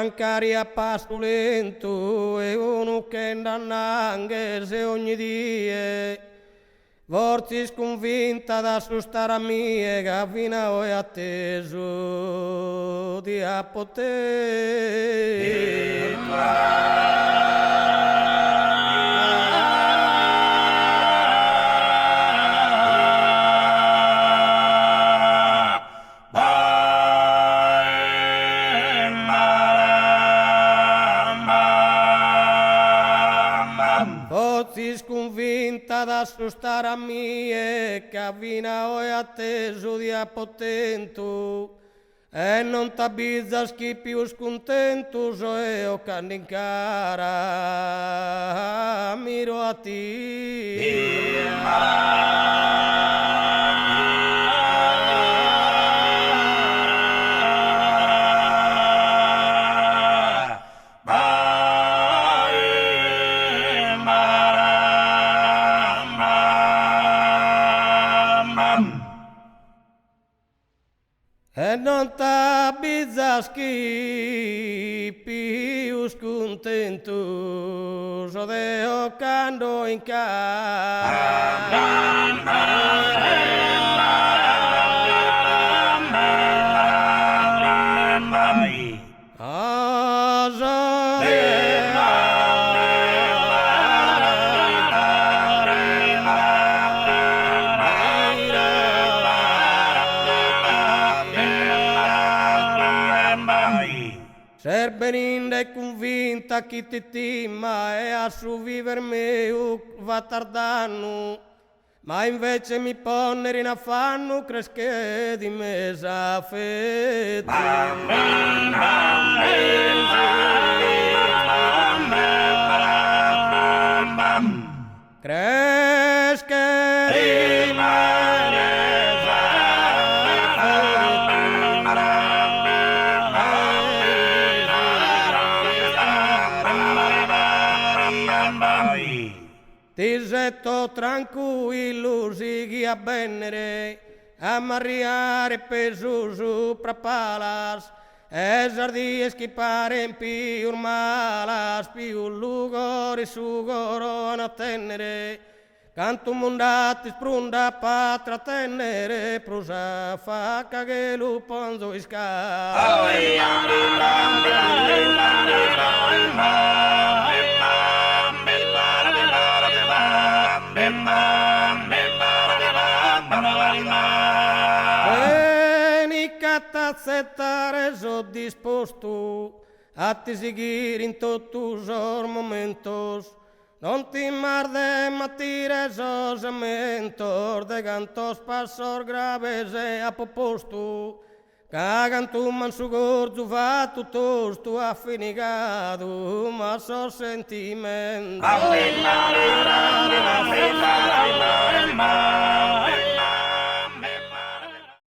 mancare a passo lento e uno che andanna anche se ogni dia forse sconvinta da sustare a mia che fino a ora atteso di a poter Fossi sconvinta da sustare a mie che fino a ora atteso di a potento e non t'abbizza chi più scontento so io che in cara miro a te. E non t'abbizza chi più scontento so deo cando in Ser beninde e convinta chi ti tima e a su viver meu va tardando, ma invece mi ponere in affanno cresche di mesa fede. Cresche di Ti setto tranquillo sighi a bennere, a marriare peso sopra palas, e sardi schipare in più malas, più lugori sugoro a tenere, canto mondati sprunda patra tenere, prosa facca che luponzo isca. Accettare so disposto a ti seguir in todos os momentos, non ti marde matire esos mentos de gantos pasos graves e apoposto, cagan tu manso gordo va tutos tu affinigado ma so sentimento.